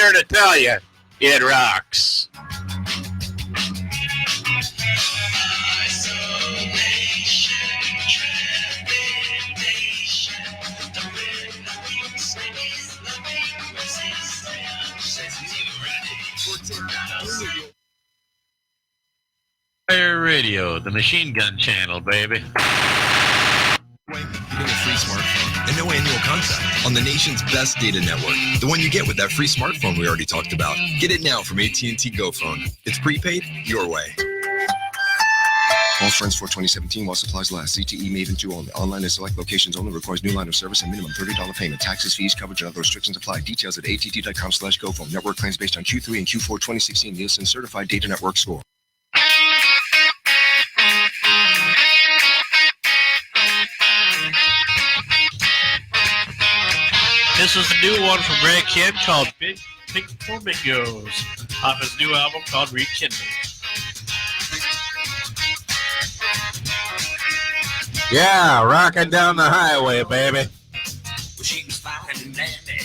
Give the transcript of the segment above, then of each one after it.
here to tell you, it rocks. Fire Radio, the machine gun channel, baby. Getting a free smartphone and no annual contract on the nation's best data network. The one you get with that free smartphone we already talked about. Get it now from AT&T Go Phone. It's prepaid your way. All friends for 2017 while supplies last. CTE Maven 2 only. Online and select locations only. Requires new line of service and minimum $30 payment. Taxes, fees, coverage, and other restrictions apply. Details at att.com/GoPhone. Network claims based on Q3 and Q4 2016 Nielsen Certified Data Network score. This is a new one from Greg Kidd called Big Pink Flamingos off his new album called Rekindle. Yeah, rocking down the highway, baby. Well, she was fine and dandy.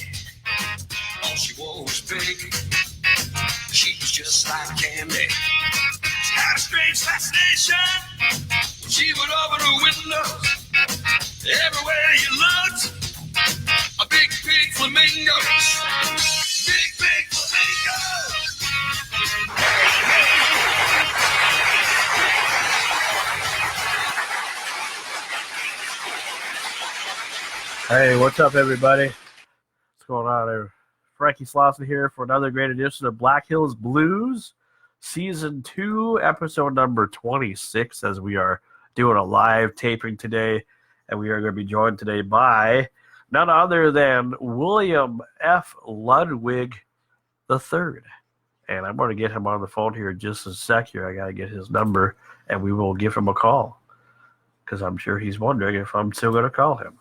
All she wore was big. She was just like candy. She had a strange fascination when she would open her windows. Everywhere you looked, a big flamingo. Big flamingo. Hey, what's up, everybody? What's going on there? Frankie Slauson here for another great edition of Black Hills Blues, Season 2, Episode number 26, as we are doing a live taping today, and we are going to be joined today by none other than William F. Ludwig III. And I'm going to get him on the phone here in just a sec here. I got to get his number, and we will give him a call, because I'm sure he's wondering if I'm still going to call him.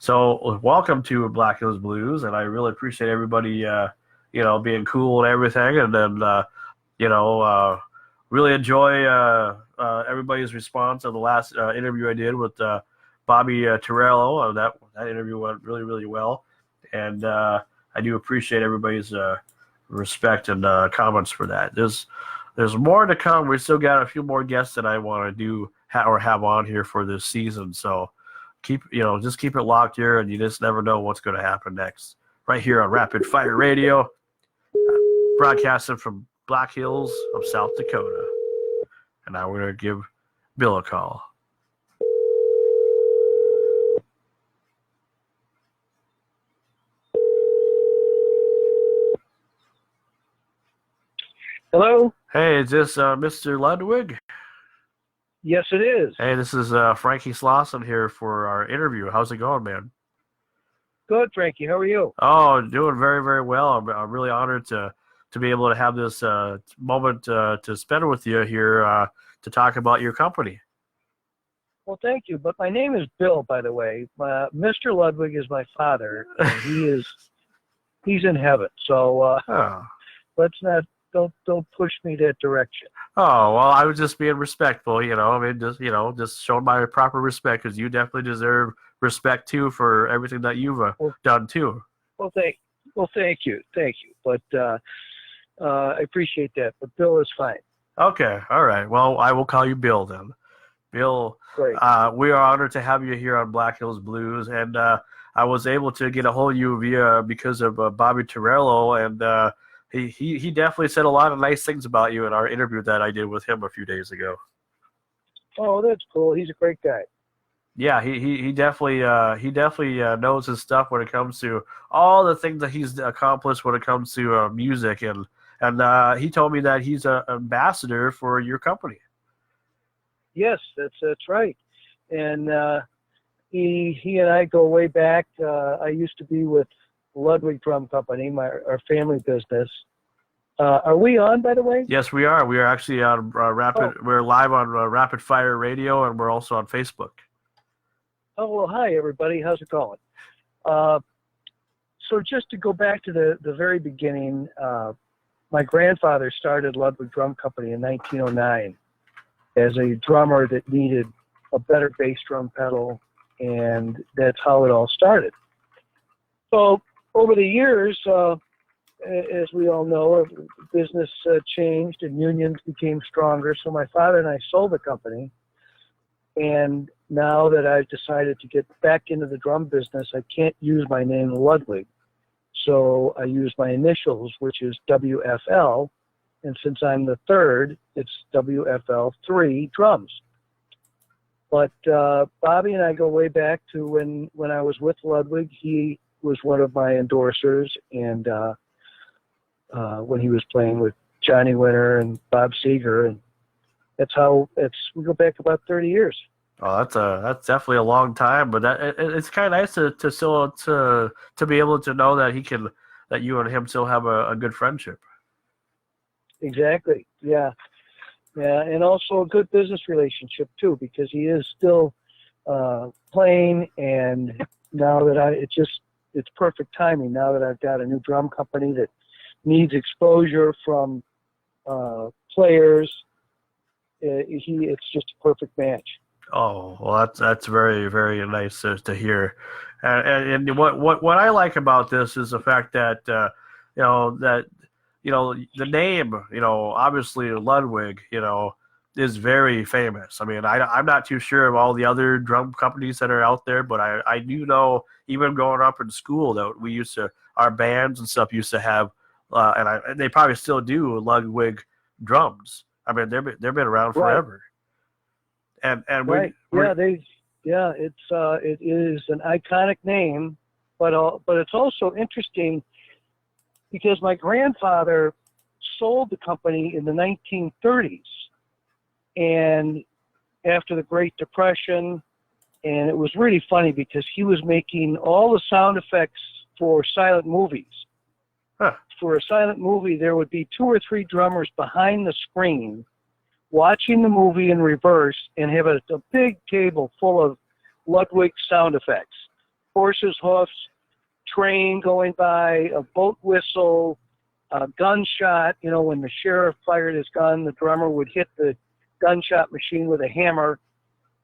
So welcome to Black Hills Blues, and I really appreciate everybody, being cool and everything, and then, really enjoy everybody's response on the last interview I did with Bobby Torello. That interview went really, really well, and I do appreciate everybody's respect and comments for that. There's more to come. We still got a few more guests that I want to do or have on here for this season, so just keep it locked here, and you just never know what's going to happen next. Right here on Rapid Fire Radio, broadcasting from Black Hills of South Dakota. And now we're going to give Bill a call. Hello? Hey, is this Mr. Ludwig? Yes, it is. Hey, this is Frankie Slauson here for our interview. How's it going, man? Good, Frankie. How are you? Oh, doing very, very well. I'm really honored to be able to have this moment to spend with you here to talk about your company. Well, thank you. But my name is Bill, by the way. Mr. Ludwig is my father, and he's in heaven. So let's not don't push me that direction. Oh, well, I was just being respectful, just showing my proper respect, because you definitely deserve respect too for everything that you've done too. Well, thank you. But I appreciate that. But Bill is fine. Okay, all right. Well, I will call you Bill then. Bill, great. We are honored to have you here on Black Hills Blues, and I was able to get a hold of you because of Bobby Torello, and he definitely said a lot of nice things about you in our interview that I did with him a few days ago. Oh, that's cool. He's a great guy. Yeah, he definitely knows his stuff when it comes to all the things that he's accomplished when it comes to music, and he told me that he's an ambassador for your company. Yes, that's right. And he and I go way back. I used to be with Ludwig Drum Company, our family business. Are we on, by the way? Yes, we are. We are actually on We're live on Rapid Fire Radio, and we're also on Facebook. Oh, well, hi, everybody. How's it going? So just to go back to the very beginning, my grandfather started Ludwig Drum Company in 1909 as a drummer that needed a better bass drum pedal, and that's how it all started. So over the years, as we all know, business changed and unions became stronger. So my father and I sold the company. And now that I've decided to get back into the drum business, I can't use my name Ludwig. So I use my initials, which is WFL. And since I'm the third, it's WFL3 drums. But Bobby and I go way back to when I was with Ludwig. He was one of my endorsers, and when he was playing with Johnny Winter and Bob Seger, and we go back about 30 years. Oh, that's definitely a long time, but it's kind of nice to be able to know that you and him still have a good friendship. Exactly. Yeah. Yeah, and also a good business relationship too, because he is still playing, and now that it's perfect timing. Now that I've got a new drum company that needs exposure from players, it's just a perfect match. Oh, well, that's very, very nice to hear. And what I like about this is the fact that the name, obviously Ludwig, is very famous. I mean, I'm not too sure of all the other drum companies that are out there, but I do know, even growing up in school, that our bands and stuff used to have, and they probably still do, Ludwig drums. I mean, they've been around forever. Right. And right. It is an iconic name, but it's also interesting because my grandfather sold the company in the 1930s, and after the Great Depression, and it was really funny because he was making all the sound effects for silent movies. Huh. For a silent movie, there would be 2 or 3 drummers behind the screen watching the movie in reverse and have a big table full of Ludwig sound effects. Horses' hoofs, train going by, a boat whistle, a gunshot. When the sheriff fired his gun, the drummer would hit the gunshot machine with a hammer.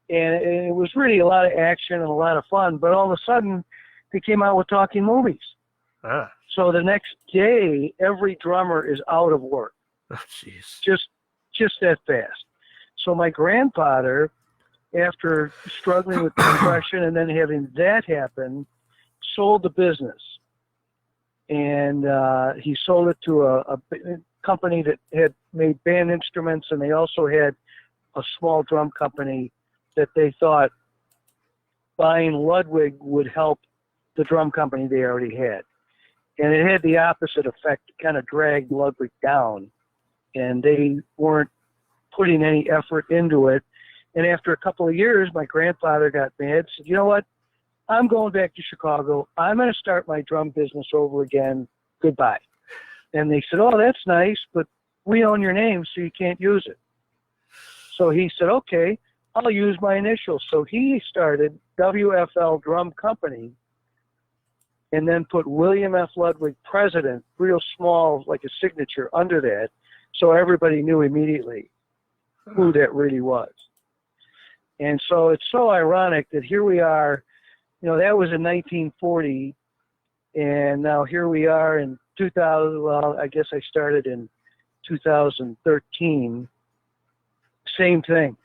And it was really a lot of action and a lot of fun. But all of a sudden, they came out with talking movies. Ah. So the next day, every drummer is out of work. Oh, jeez. Just that fast. So my grandfather, after struggling with depression and then having that happen, sold the business. And he sold it to a company that had made band instruments, and they also had a small drum company that they thought buying Ludwig would help the drum company they already had. And it had the opposite effect. It kind of dragged Ludwig down, and they weren't putting any effort into it. And after a couple of years, my grandfather got mad, said, you know what? I'm going back to Chicago. I'm going to start my drum business over again. Goodbye. And they said, oh, that's nice, but we own your name, so you can't use it. So he said, okay, I'll use my initials. So he started WFL Drum Company and then put William F. Ludwig, President, real small, like a signature under that, so everybody knew immediately who that really was. And so it's so ironic that here we are, that was in 1940, and now here we are in 2000, well, I guess I started in 2013, same thing,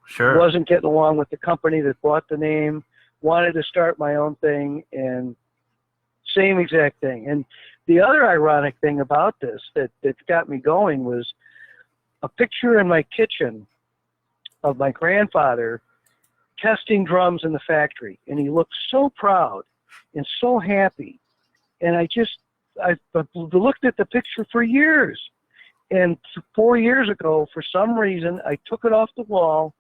Sure. Wasn't getting along with the company that bought the name, wanted to start my own thing, and same exact thing. And the other ironic thing about this that got me going was a picture in my kitchen of my grandfather testing drums in the factory, and he looked so proud and so happy. And I looked at the picture for years. And 4 years ago, for some reason, I took it off the wall,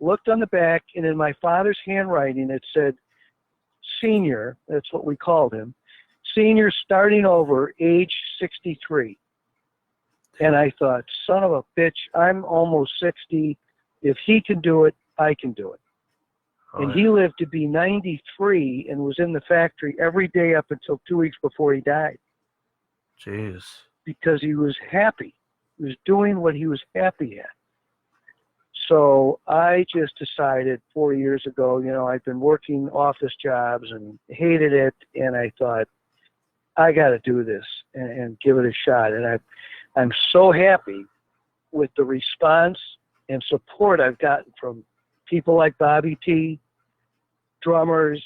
looked on the back, and in my father's handwriting, it said, Senior, that's what we called him, Senior starting over, age 63. And I thought, son of a bitch, I'm almost 60. If he can do it, I can do it. Oh, and he lived to be 93 and was in the factory every day up until 2 weeks before he died. Jeez. Because he was happy. He was doing what he was happy at. So I just decided 4 years ago, I've been working office jobs and hated it, and I thought, I got to do this and give it a shot. And I'm so happy with the response and support I've gotten from people like Bobby T, drummers,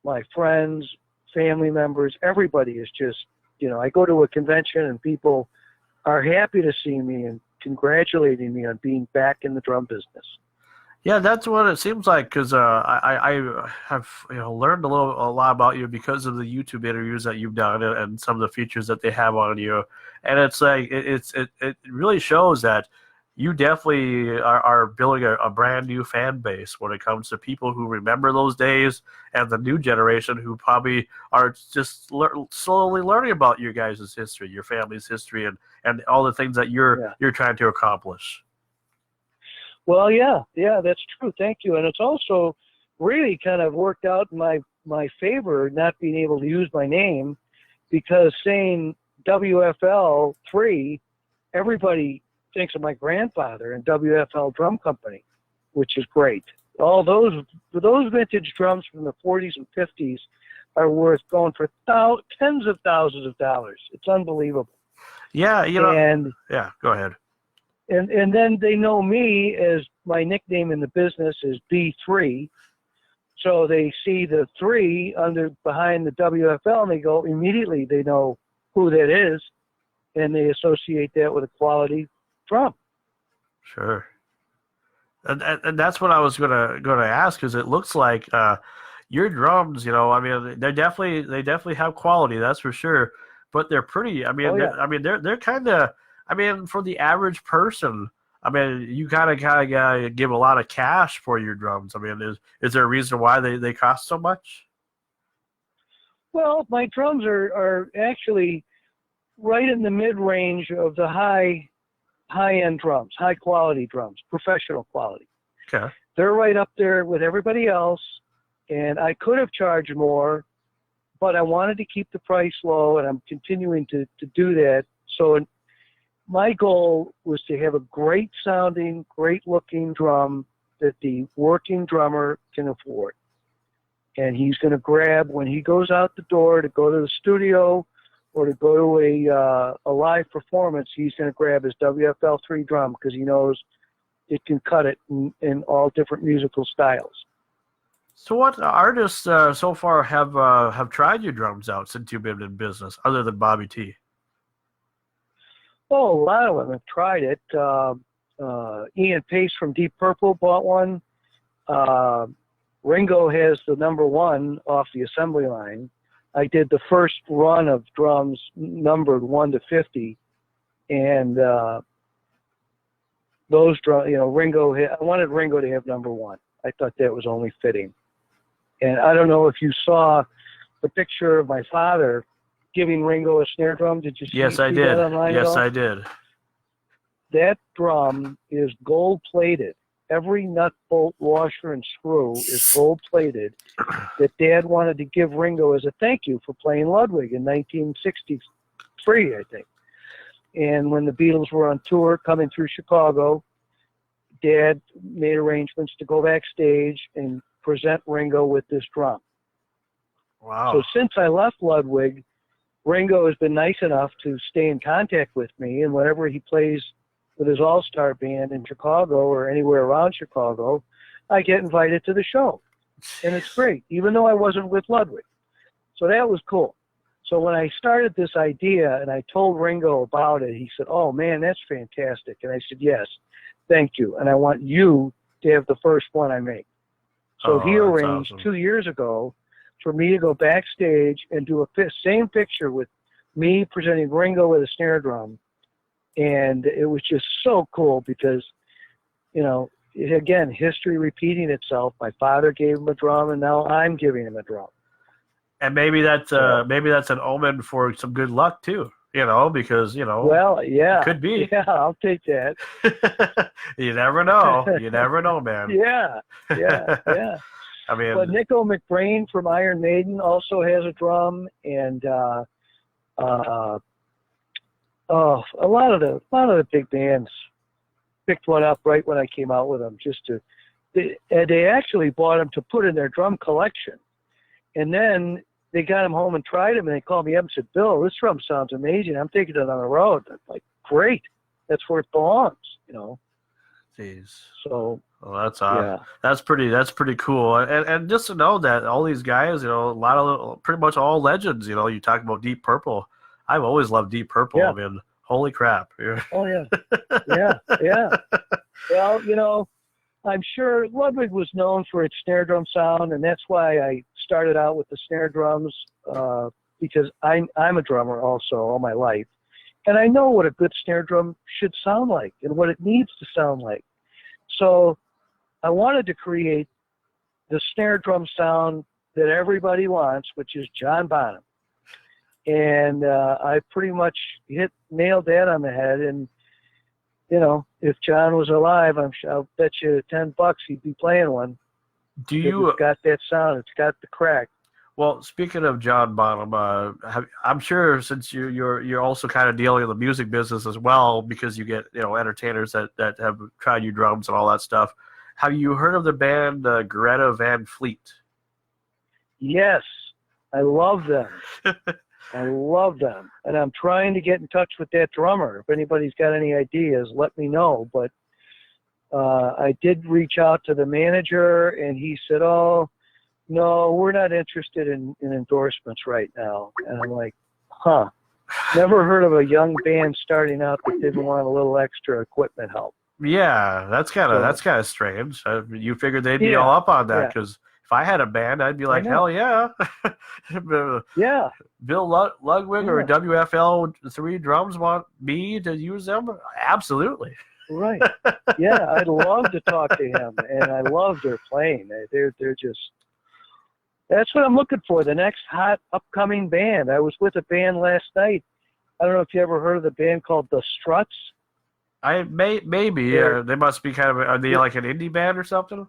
my friends, family members. Everybody is just, I go to a convention and people are happy to see me and congratulating me on being back in the drum business. Yeah, that's what it seems like, because I have learned a lot about you because of the YouTube interviews that you've done and some of the features that they have on you, and it's like it really shows that you definitely are building a brand new fan base when it comes to people who remember those days and the new generation who probably are just slowly learning about your guys' history, your family's history, and all the things that you're trying to accomplish. Well, yeah, that's true. Thank you. And it's also really kind of worked out in my favor, not being able to use my name, because saying WFL 3, everybody thinks of my grandfather and WFL Drum Company, which is great. All those vintage drums from the 40s and 50s are worth going for tens of thousands of dollars. It's unbelievable. Yeah, and go ahead. And then they know me as my nickname in the business is B3. So they see the 3 behind the WFL and they go immediately, they know who that is, and they associate that with a quality drum. Sure. And that's what I was gonna ask, because it looks like your drums, I mean, they definitely have quality, that's for sure, but they're pretty. I mean, they're kind of. I mean, for the average person, I mean, you kind of gotta give a lot of cash for your drums. I mean, is there a reason why they cost so much? Well, my drums are actually right in the mid-range of the high-end drums, high-quality drums, professional quality. Okay. They're right up there with everybody else, and I could have charged more, but I wanted to keep the price low, and I'm continuing to do that. So my goal was to have a great sounding, great looking drum that the working drummer can afford. And he's going to grab when he goes out the door to go to the studio or to go to a live performance, he's going to grab his WFL3 drum because he knows it can cut it in all different musical styles. So what artists so far have tried your drums out since you've been in business, other than Bobby T? Oh, a lot of them have tried it. Ian Pace from Deep Purple bought one. Ringo has the number 1 off the assembly line. I did the first run of drums numbered 1 to 50, and those drums, Ringo. I wanted Ringo to have number 1. I thought that was only fitting. And I don't know if you saw the picture of my father giving Ringo a snare drum. Did you see, yes, I see did. that online? Yes, I did. That drum is gold plated. Every nut, bolt, washer, and screw is gold plated. That Dad wanted to give Ringo as a thank you for playing Ludwig in 1963, I think. And when the Beatles were on tour coming through Chicago, Dad made arrangements to go backstage and present Ringo with this drum. Wow. So since I left Ludwig, Ringo has been nice enough to stay in contact with me, and whenever he plays with his all-star band in Chicago or anywhere around Chicago, I get invited to the show. And it's great, even though I wasn't with Ludwig. So that was cool. So when I started this idea and I told Ringo about it, he said, "Oh, man, that's fantastic." And I said, "Yes, thank you. And I want you to have the first one I make." So he arranged awesome. 2 years ago for me to go backstage and do a same picture with me presenting Ringo with a snare drum. And it was just so cool because, again, history repeating itself. My father gave him a drum, and now I'm giving him a drum. And maybe that's an omen for some good luck too. Because Well, yeah, it could be. Yeah, I'll take that. You never know. You never know, man. Yeah. I mean, but Nico McBrain from Iron Maiden also has a drum, and a lot of the big bands picked one up right when I came out with them. They actually bought them to put in their drum collection, and then they got them home and tried them, and they called me up and said, "Bill, this drum sounds amazing. I'm taking it on the road." I'm like, "Great, that's where it belongs," Jeez. So, Well, that's yeah. That's pretty cool. And just to know that all these guys, a lot of pretty much all legends. You talk about Deep Purple. I've always loved Deep Purple. Yeah. I mean, holy crap. Oh yeah, yeah. Well, I'm sure Ludwig was known for its snare drum sound, and that's why I started out with the snare drums, because I'm a drummer also all my life. And I know what a good snare drum should sound like and what it needs to sound like. So I wanted to create the snare drum sound that everybody wants, which is John Bonham. And I pretty much nailed that on the head. And, if John was alive, I'll bet you $10 he'd be playing one. It's got that sound. It's got the crack. Well, speaking of John Bonham, I'm sure since you're also kind of dealing in the music business as well, because you get entertainers that have tried you drums and all that stuff. Have you heard of the band Greta Van Fleet? Yes, I love them. I love them, and I'm trying to get in touch with that drummer. If anybody's got any ideas, let me know. But I did reach out to the manager, and he said, "Oh, no, we're not interested in endorsements right now." And I'm like, huh. Never heard of a young band starting out that didn't want a little extra equipment help. Yeah, that's kind of strange. You figured they'd be all up on that, because if I had a band, I'd be like, hell yeah. Yeah. Bill Ludwig or WFL3 Drums want me to use them? Absolutely. Right. Yeah, I'd love to talk to him, and I love their playing. They're just... That's what I'm looking for, the next hot upcoming band. I was with a band last night. I don't know if you ever heard of the band called The Struts. Maybe. They must be are they like an indie band or something?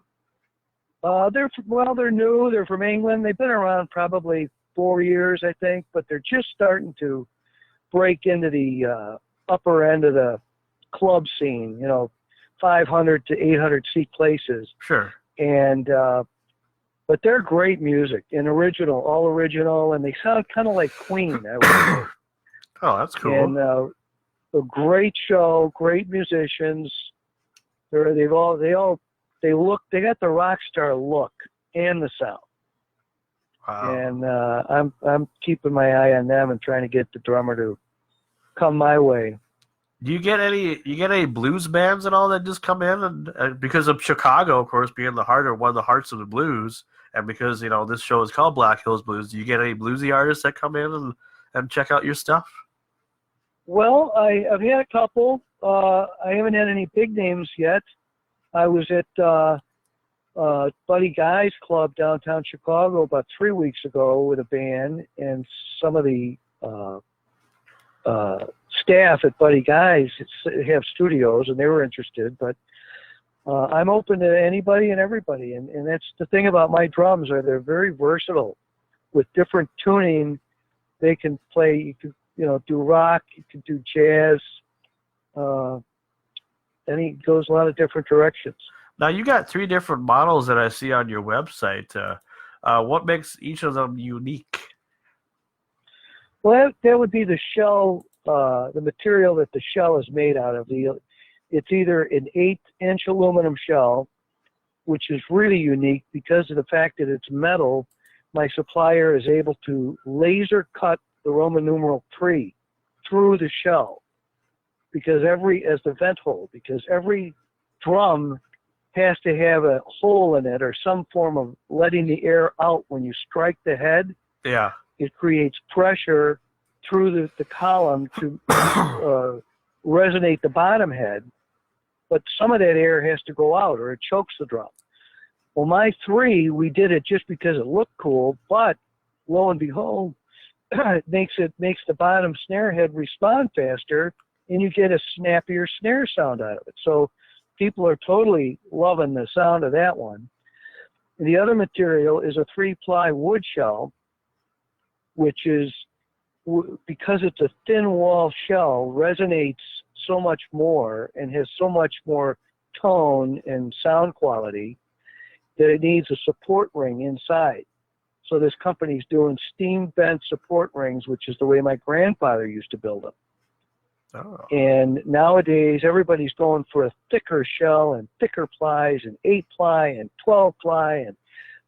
They're new. They're from England. They've been around probably 4 years, I think, but they're just starting to break into the upper end of the club scene, 500 to 800 seat places. Sure. And but they're great music and all original, and they sound kind of like Queen. I would say. Oh, that's cool. And a great show, great musicians. They got the rock star look and the sound. Wow. And I'm keeping my eye on them and trying to get the drummer to come my way. Do you get any blues bands and all that just come in and because of Chicago, of course, being one of the hearts of the blues, and because this show is called Black Hills Blues, do you get any bluesy artists that come in and check out your stuff? Well, I've had a couple. I haven't had any big names yet. I was at Buddy Guy's Club downtown Chicago about 3 weeks ago with a band, and some of the staff at Buddy Guy's have studios, and they were interested. But I'm open to anybody and everybody, and that's the thing about my drums. They're very versatile. With different tuning, they can play. You can do rock. You can do jazz. And he goes a lot of different directions. Now, you got 3 different models that I see on your website. What makes each of them unique? Well, that would be the shell, the material that the shell is made out of. It's either an 8-inch aluminum shell, which is really unique because of the fact that it's metal. My supplier is able to laser cut the Roman numeral 3 through the shell, because as the vent hole, because every drum has to have a hole in it or some form of letting the air out when you strike the head. Yeah. It creates pressure through the column to resonate the bottom head, but some of that air has to go out or it chokes the drum. Well, my 3, we did it just because it looked cool, but lo and behold, it makes the bottom snare head respond faster, and you get a snappier snare sound out of it. So people are totally loving the sound of that one. And the other material is a 3-ply wood shell, which is, because it's a thin wall shell, resonates so much more and has so much more tone and sound quality that it needs a support ring inside. So this company's doing steam bent support rings, which is the way my grandfather used to build them. Oh. And nowadays, everybody's going for a thicker shell and thicker plies and 8-ply and 12-ply and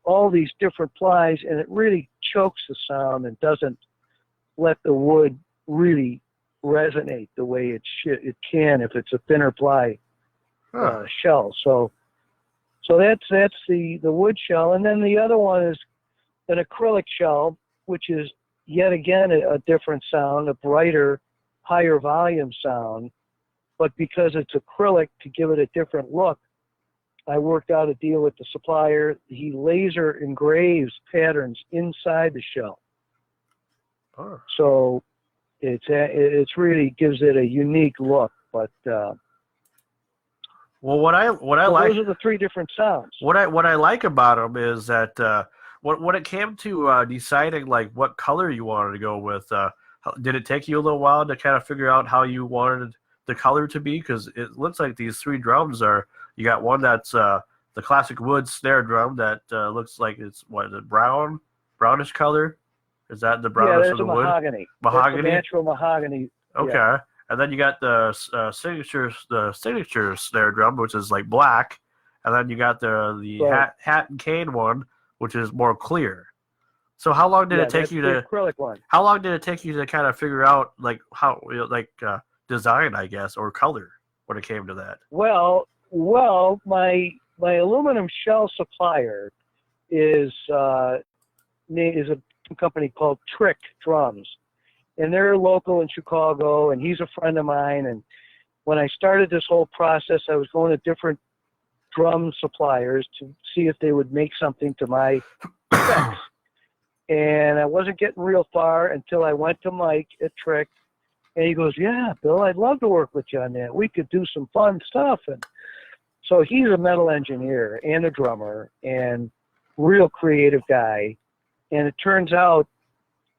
all these different plies, and it really chokes the sound and doesn't let the wood really resonate the way it can if it's a thinner ply shell. So that's the wood shell, and then the other one is an acrylic shell, which is yet again a different sound, a brighter, higher volume sound, but because it's acrylic, to give it a different look, I worked out a deal with the supplier. He laser engraves patterns inside the shell. Oh. So it's really gives it a unique look. But Well, what I so like, those are the three different sounds. what I like about them is that when it came to deciding like what color you wanted to go with, did it take you a little while to kind of figure out how you wanted the color to be? Because it looks like these three drums are. You got one that's the classic wood snare drum that looks like it's brownish color. Is that the brownish Yeah, of the there's a wood? mahogany. Mahogany. That's the natural mahogany. Okay, Yeah. and then you got the signature snare drum, which is like black, and then you got the Right. hat and cane one, which is more clear. So how long did it take that's you the to? acrylic one? How long did it take you to kind of figure out like how design, I guess, or color when it came to that? Well, my aluminum shell supplier is a company called Trick Drums, and they're local in Chicago, and he's a friend of mine. And when I started this whole process, I was going to different drum suppliers to see if they would make something to my specs. And I wasn't getting real far until I went to Mike at Trick, and he goes, "Yeah, Bill, I'd love to work with you on that. We could do some fun stuff." And so he's a metal engineer and a drummer and real creative guy. And it turns out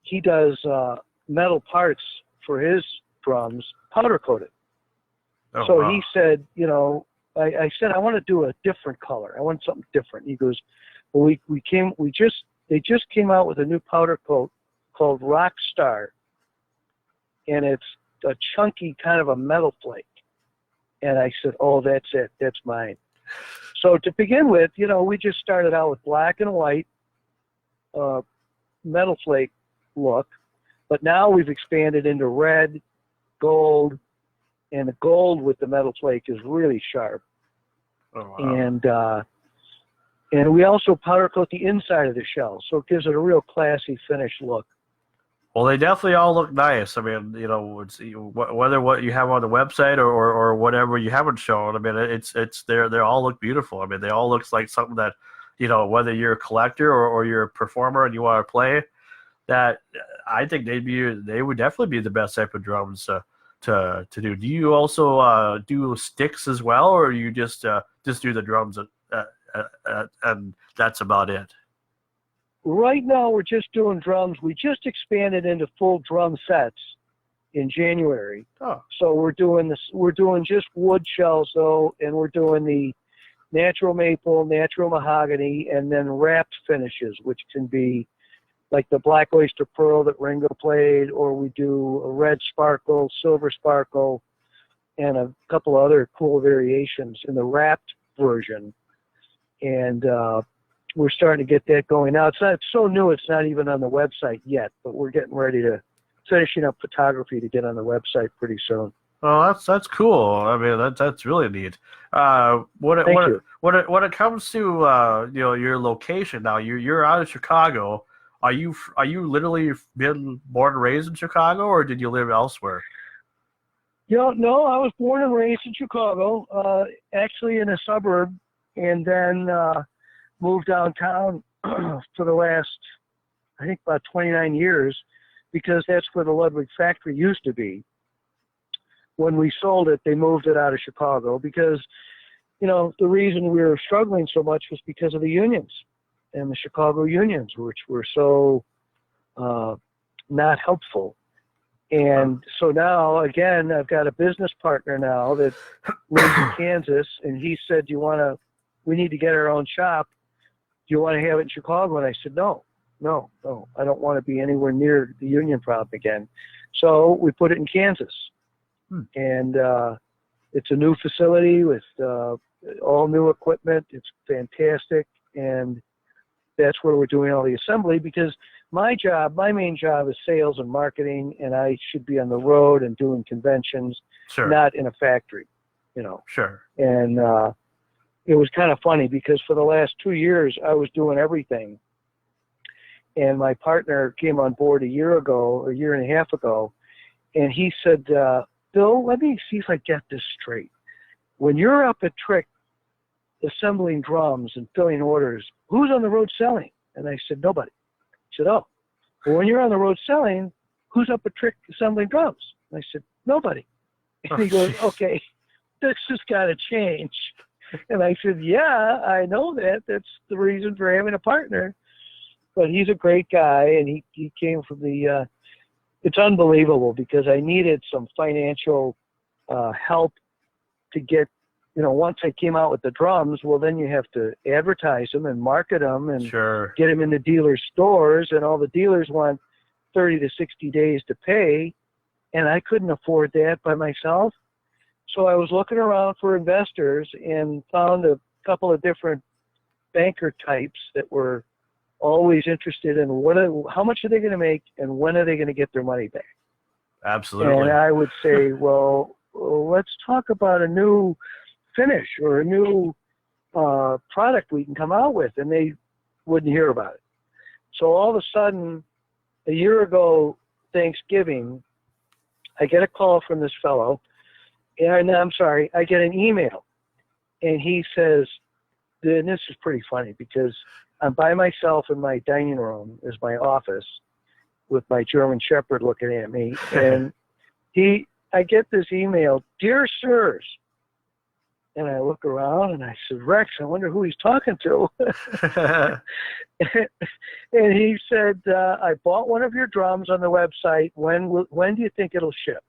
he does metal parts for his drums powder coated. Oh, So wow. he said, I said, I want to do a different color. I want something different. He goes, well, they just came out with a new powder coat called Rockstar. And it's a chunky kind of a metal flake. And I said, oh, that's it. That's mine. So to begin with, we just started out with black and white metal flake look. But now we've expanded into red, gold, and the gold with the metal flake is really sharp. Oh, wow. And we also powder coat the inside of the shell, so it gives it a real classy finished look. Well, they definitely all look nice. I mean, whether what you have on the website or whatever you haven't shown. I mean, they all look beautiful. I mean, they all look like something that, whether you're a collector or you're a performer and you want to play, that I think they would definitely be the best type of drums to do. Do you also do sticks as well, or you just do the drums and that's about it? Right now, we're just doing drums. We just expanded into full drum sets in January. Oh. So we're doing just wood shells though, and we're doing the natural maple, natural mahogany, and then wrapped finishes, which can be like the black oyster pearl that Ringo played, or we do a red sparkle, silver sparkle, and a couple other cool variations in the wrapped version. And we're starting to get that going now. It's so new, it's not even on the website yet, but we're getting ready to finishing up photography to get on the website pretty soon. Oh, that's cool. I mean, that's really neat. When it comes to your location now, you're out of Chicago. Are you literally been born and raised in Chicago, or did you live elsewhere? No, I was born and raised in Chicago, actually in a suburb, and then moved downtown for the last, I think, about 29 years, because that's where the Ludwig factory used to be. When we sold it, they moved it out of Chicago because, the reason we were struggling so much was because of the unions and the Chicago unions, which were so not helpful. And so now, again, I've got a business partner now that lives in Kansas, and he said, we need to get our own shop. Do you want to have it in Chicago? And I said, no. no, I don't want to be anywhere near the union problem again. So we put it in Kansas. And it's a new facility with all new equipment. It's fantastic. And that's where we're doing all the assembly, because my main job is sales and marketing, and I should be on the road and doing conventions, Sure. not in a factory, Sure. And it was kind of funny because for the last 2 years, I was doing everything. And my partner came on board a year and a half ago, and he said, Bill, let me see if I get this straight. When you're up at Trick assembling drums and filling orders, who's on the road selling? And I said, nobody. He said, oh, well, when you're on the road selling, who's up at Trick assembling drums? And I said, nobody. And he goes, okay, this has got to change. And I said, yeah, I know that. That's the reason for having a partner. But he's a great guy, and he came from the it's unbelievable because I needed some financial help to get, once I came out with the drums, well, then you have to advertise them and market them and Sure. get them in the dealer stores, and all the dealers want 30 to 60 days to pay, and I couldn't afford that by myself. So I was looking around for investors and found a couple of different banker types that were always interested in how much are they going to make and when are they going to get their money back. Absolutely. And I would say, well, let's talk about a new finish or a new product we can come out with, and they wouldn't hear about it. So all of a sudden, a year ago, Thanksgiving, I get a call from this fellow, and I get an email, and he says, and this is pretty funny because I'm by myself in my dining room is my office with my German Shepherd looking at me. And I get this email, "Dear sirs." And I look around and I said, "Rex, I wonder who he's talking to." And he said, "I bought one of your drums on the website. When do you think it'll ship?"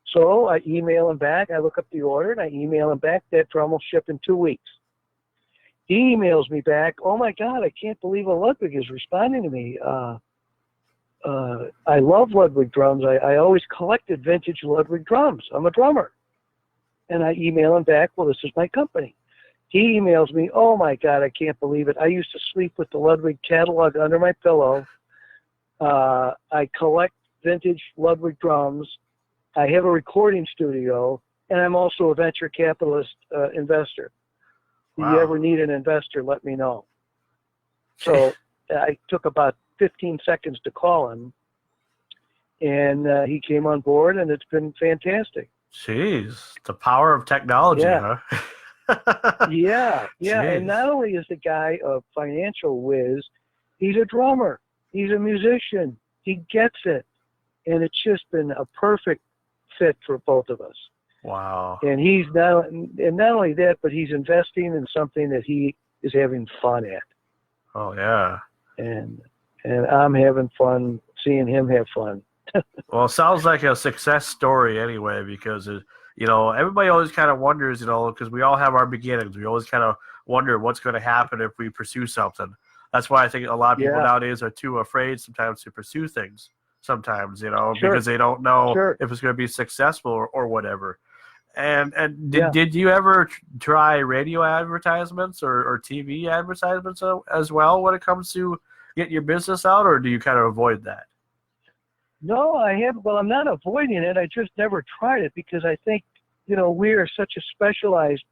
So I email him back. I look up the order and I email him back. That drum will ship in 2 weeks. He emails me back, "Oh my God, I can't believe a Ludwig is responding to me. I love Ludwig drums. I always collected vintage Ludwig drums. I'm a drummer." And I email him back, "Well, this is my company." He emails me, "Oh my God, I can't believe it. I used to sleep with the Ludwig catalog under my pillow. I collect vintage Ludwig drums. I have a recording studio, and I'm also a venture capitalist investor. If you ever need an investor, let me know." So I took about 15 seconds to call him, and he came on board, and it's been fantastic. Jeez, the power of technology, Yeah. huh? Yeah. Jeez. And not only is the guy a financial whiz, he's a drummer. He's a musician. He gets it. And it's just been a perfect fit for both of us. Wow. And he's not only that, but he's investing in something that he is having fun at. Oh, yeah. And I'm having fun seeing him have fun. Well, it sounds like a success story anyway, because, everybody always kind of wonders, because we all have our beginnings. We always kind of wonder what's going to happen if we pursue something. That's why I think a lot of people nowadays are too afraid sometimes to pursue things sometimes, because they don't know if it's going to be successful or whatever. And did you ever try radio advertisements or TV advertisements as well when it comes to getting your business out, or do you kind of avoid that? No, I haven't. Well, I'm not avoiding it. I just never tried it because I think, we are such a specialized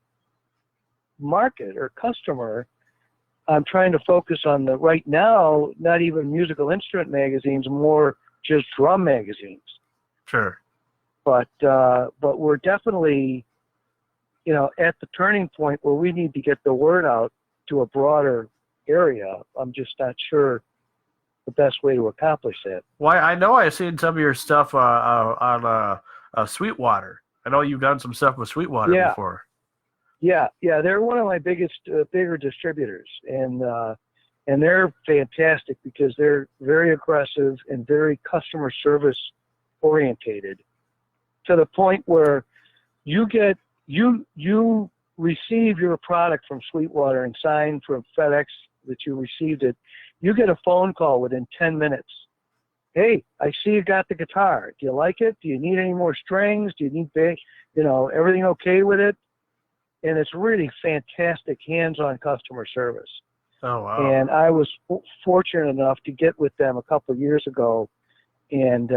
market or customer. I'm trying to focus on right now, not even musical instrument magazines, more just drum magazines. Sure. But we're definitely, at the turning point where we need to get the word out to a broader area. I'm just not sure the best way to accomplish that. Well, I know I've seen some of your stuff on Sweetwater. I know you've done some stuff with Sweetwater before. Yeah, they're one of my bigger distributors, and they're fantastic because they're very aggressive and very customer service orientated, to the point where you receive your product from Sweetwater and sign from FedEx that you received it, you get a phone call within 10 minutes. Hey, I see you got the guitar. Do you like it? Do you need any more strings? Do you need everything okay with it? And it's really fantastic hands-on customer service. Oh, wow. And I was fortunate enough to get with them a couple of years ago, and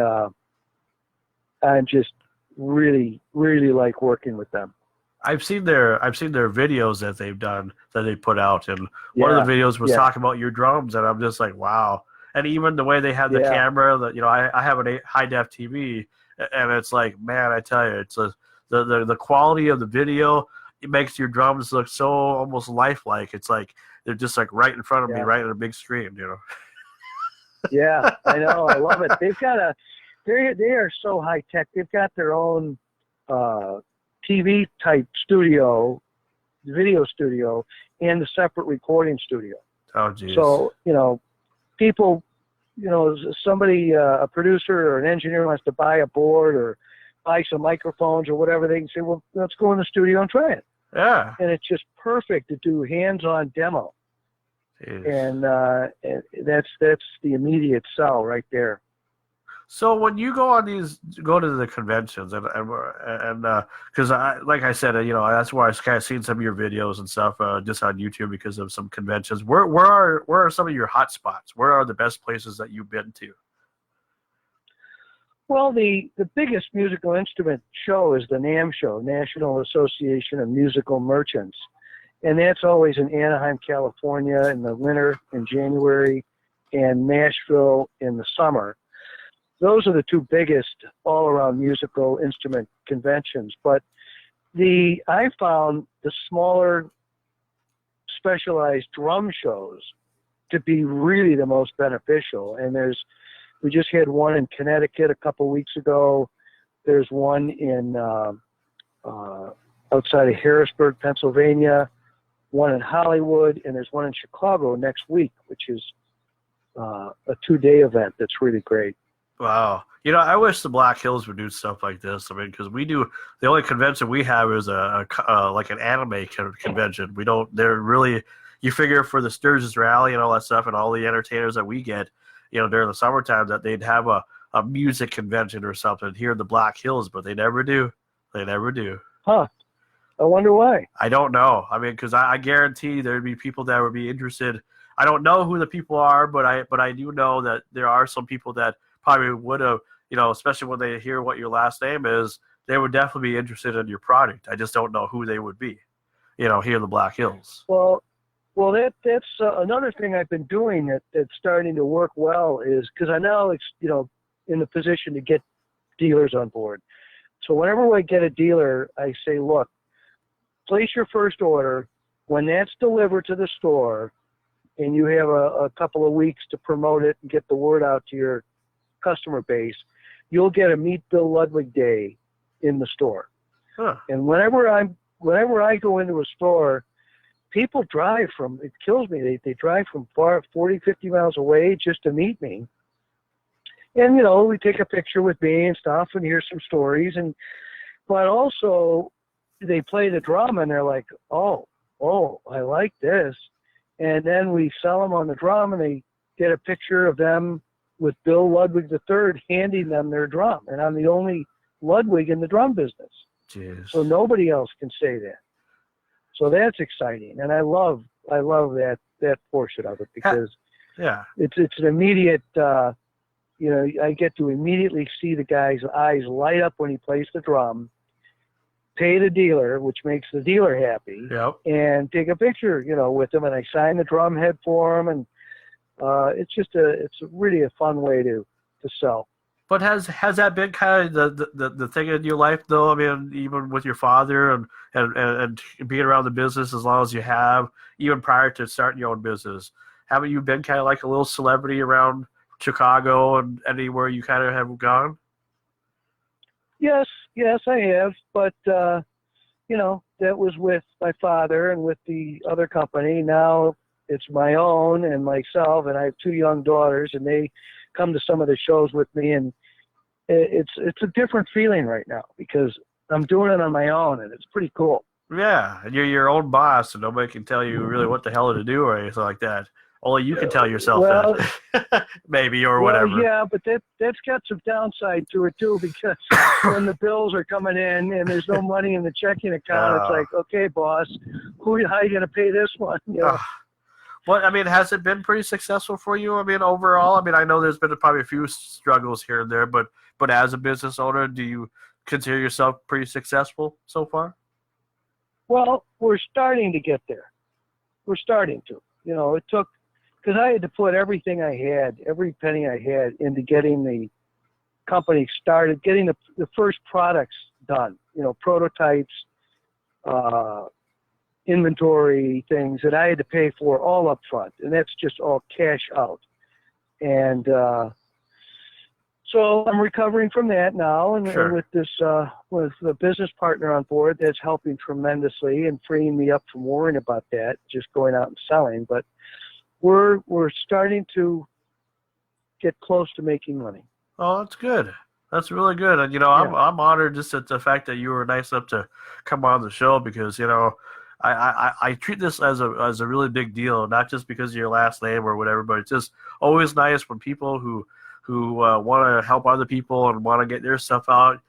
I'm just really, really like working with them. I've seen their videos that they've done that they put out, and one of the videos was talking about your drums, and I'm just like, wow. And even the way they have the camera, that I have a high def TV, and it's like, man, I tell you, it's the quality of the video. It makes your drums look so almost lifelike. It's like they're just like right in front of me, right on a big screen, Yeah, I know. I love it. They've got they are so high tech. They've got their own TV type studio, video studio, and a separate recording studio. Oh, geez. So, people, somebody, a producer or an engineer wants to buy a board or buy some microphones or whatever, they can say, well, let's go in the studio and try it. Yeah. And it's just perfect to do hands-on demo. Jeez. And that's the immediate sell right there. So when you go to the conventions, and because like I said, that's where I kind of seen some of your videos and stuff just on YouTube because of some conventions. Where are some of your hot spots? Where are the best places that you've been to? Well, the biggest musical instrument show is the NAMM show, National Association of Musical Merchants. And that's always in Anaheim, California in the winter, in January, and Nashville in the summer. Those are the two biggest all-around musical instrument conventions. But I found the smaller specialized drum shows to be really the most beneficial. And we just had one in Connecticut a couple weeks ago. There's one in outside of Harrisburg, Pennsylvania, one in Hollywood, and there's one in Chicago next week, which is a 2-day event that's really great. Wow. I wish the Black Hills would do stuff like this. I mean, because the only convention we have is like an anime convention. They're really, you figure for the Sturgis Rally and all that stuff and all the entertainers that we get, during the summertime, that they'd have a music convention or something here in the Black Hills, but they never do. They never do. Huh. I wonder why. I don't know. I mean, because I guarantee there'd be people that would be interested. I don't know who the people are, but I do know that there are some people that probably would have, especially when they hear what your last name is, they would definitely be interested in your product. I just don't know who they would be, here in the Black Hills. Well, that's another thing I've been doing that's starting to work well is because I now in the position to get dealers on board. So whenever I get a dealer, I say, look, place your first order. When that's delivered to the store, and you have a couple of weeks to promote it and get the word out to your customer base, you'll get a Meet Bill Ludwig Day in the store. Huh. And whenever I go into a store, people drive from, it kills me, they drive from 40, 50 miles away just to meet me. And, we take a picture with me and stuff and hear some stories. But also they play the drum and they're like, oh, I like this. And then we sell them on the drum and they get a picture of them with Bill Ludwig III handing them their drum. And I'm the only Ludwig in the drum business. Jeez. So nobody else can say that. So that's exciting. And I love that portion of it because it's an immediate, I get to immediately see the guy's eyes light up when he plays the drum, pay the dealer, which makes the dealer happy, and take a picture, with him. And I sign the drum head for him. And it's really a fun way to sell. But has that been kind of the thing in your life, though? I mean, even with your father and being around the business as long as you have, even prior to starting your own business, haven't you been kind of like a little celebrity around Chicago and anywhere you kind of have gone? Yes, I have. But, that was with my father and with the other company. Now it's my own and myself, and I have 2 young daughters, and they come to some of the shows with me, and it's a different feeling right now because I'm doing it on my own, and it's pretty cool. Yeah, and you're your own boss, and nobody can tell you really what the hell to do or anything like that. Only you can tell yourself Well, that, maybe, or well, whatever. yeah, but that's got some downside to it too, because when the bills are coming in and there's no money in the checking account, it's like, okay, boss, how are you going to pay this one? You know? Well, I mean, has it been pretty successful for you? I mean, overall, I mean, I know there's been probably a few struggles here and there, but as a business owner, do you consider yourself pretty successful so far? Well, we're starting to get there. We're starting to. You know, it took, because I had to put everything I had, every penny I had, into getting the company started, getting the first products done. You know, prototypes, inventory things that I had to pay for all up front, and that's just all cash out. And so I'm recovering from that now, and, Sure. and with this with the business partner on board, that's helping tremendously and freeing me up from worrying about that, just going out and selling. But we're starting to get close to making money. Oh, that's good. That's really good. And, you know, I'm honored just at the fact that you were nice enough to come on the show, because, you know, I treat this as a really big deal, not just because of your last name or whatever, but it's just always nice when people who want to help other people and want to get their stuff out.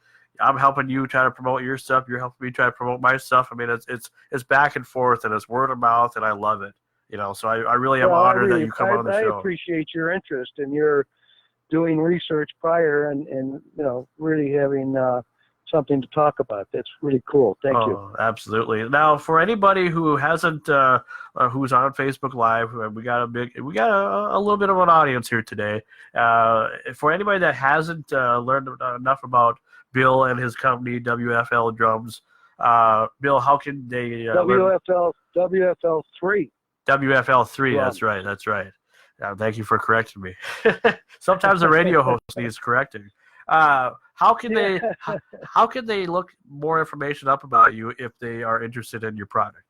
I'm helping you try to promote your stuff. You're helping me try to promote my stuff. I mean, it's back and forth, and it's word of mouth, and I love it. You know, so I really am honored that you come on the show. I appreciate your interest, and you're doing research prior and you know, really having something to talk about. That's really cool. Thank you. Absolutely. Now, for anybody who hasn't, who's on Facebook Live, we got a little bit of an audience here today. For anybody that hasn't learned enough about Bill and his company, WFL Drums, Bill, how can they? WFL3. WFL3. Drums. That's right. Thank you for correcting me. Sometimes the radio host needs correcting. How can they look more information up about you if they are interested in your product?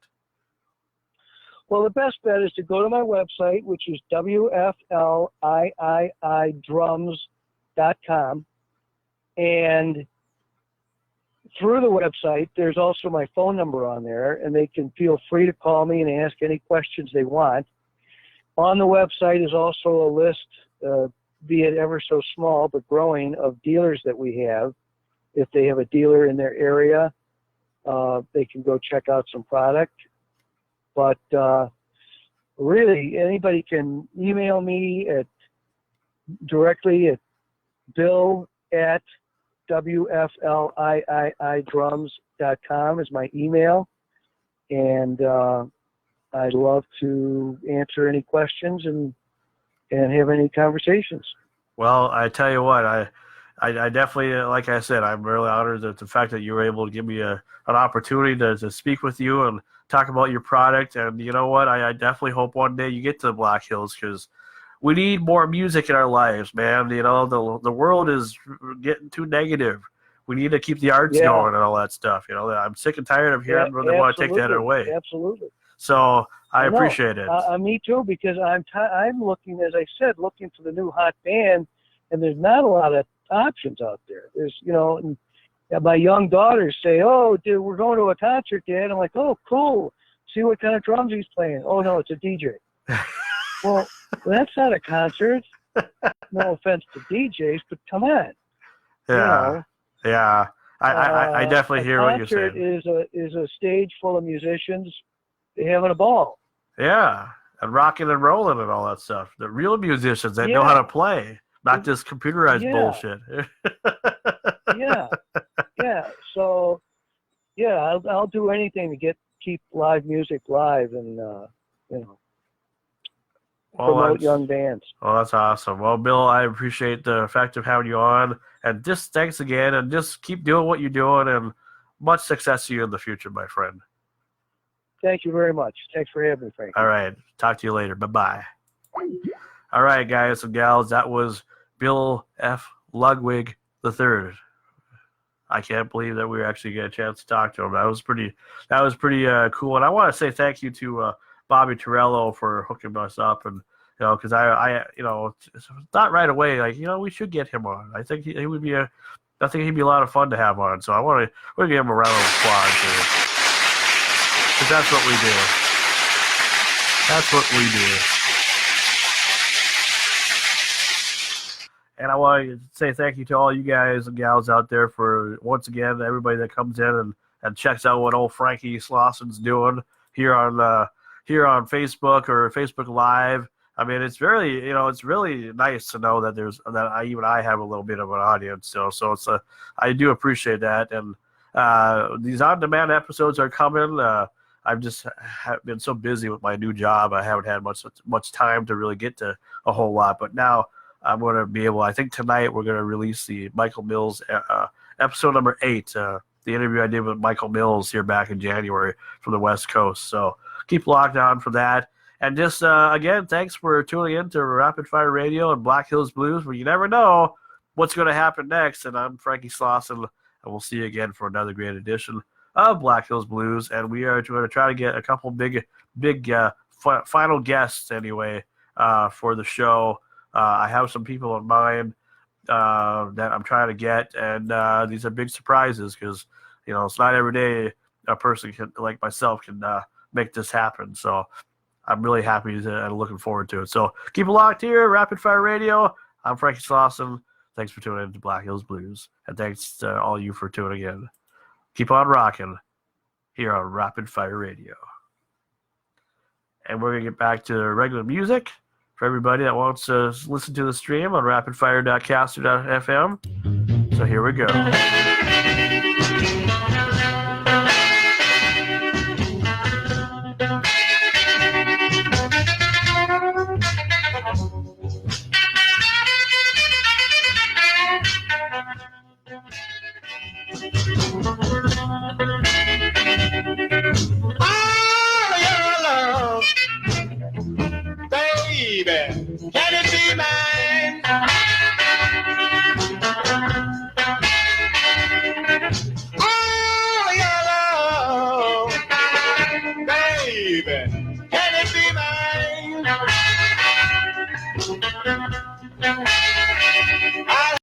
Well, the best bet is to go to my website, which is WFLiiDrums.com, and through the website, there's also my phone number on there, and they can feel free to call me and ask any questions they want. On the website is also a list, be it ever so small but growing, of dealers that we have. If they have a dealer in their area, they can go check out some product. But really, anybody can email me directly at bill@WFLiiDrums.com is my email, and I'd love to answer any questions and have any conversations. Well, I tell you what, I definitely, like I said, I'm really honored at the fact that you were able to give me an opportunity to speak with you and talk about your product. And you know what? I definitely hope one day you get to the Black Hills, because we need more music in our lives, man. You know, the world is getting too negative. We need to keep the arts going and all that stuff. You know, I'm sick and tired of hearing they want to take that away. Absolutely. So I appreciate it. Me too, because I'm looking, as I said, looking for the new hot band, and there's not a lot of options out there. There's, you know, and my young daughters say, "Oh, dude, we're going to a concert, Dad." I'm like, "Oh, cool. See what kind of drums he's playing." "Oh, no, it's a DJ." Well, that's not a concert. No offense to DJs, but come on. Yeah. You know, yeah. I definitely hear what you're saying. A concert is a stage full of musicians having a ball. Yeah, and rocking and rolling and all that stuff. The real musicians that know how to play, not just computerized bullshit. Yeah. So, I'll do anything to keep live music live and promote young bands. Well, that's awesome. Well, Bill, I appreciate the fact of having you on, and just thanks again, and just keep doing what you're doing, and much success to you in the future, my friend. Thank you very much. Thanks for having me, Frank. All right. Talk to you later. Bye-bye. All right, guys and gals, that was Bill F. Ludwig III. I can't believe that we actually get a chance to talk to him. That was pretty cool. And I want to say thank you to Bobby Torello for hooking us up, and because I not right away, like, we should get him on. I think he would be I think he'd be a lot of fun to have on. So we're gonna give him a round of applause here, because that's what we do. That's what we do. And I want to say thank you to all you guys and gals out there for, once again, everybody that comes in and checks out what old Frankie Slosson's doing here on Facebook or Facebook Live. I mean, it's really, it's really nice to know that I have a little bit of an audience. So I do appreciate that. And these on-demand episodes are coming. I've just been so busy with my new job. I haven't had much time to really get to a whole lot. But now I'm going to be able. I think tonight we're going to release the Michael Mills episode number 8. The interview I did with Michael Mills here back in January from the West Coast. So keep locked on for that. And just, again, thanks for tuning in to Rapid Fire Radio and Black Hills Blues, where you never know what's going to happen next. And I'm Frankie Slauson, and we'll see you again for another great edition of Black Hills Blues. And we are going to try to get a couple big final guests, anyway, for the show. I have some people in mind that I'm trying to get, and these are big surprises because, it's not every day a person like myself can make this happen. So I'm really happy and looking forward to it. So keep it locked here, Rapid Fire Radio. I'm Frankie Slauson. Thanks for tuning in to Black Hills Blues. And thanks to all you for tuning in. Keep on rocking here on Rapid Fire Radio. And we're going to get back to regular music for everybody that wants to listen to the stream on rapidfire.caster.fm. So here we go. All your love, baby, can it be mine?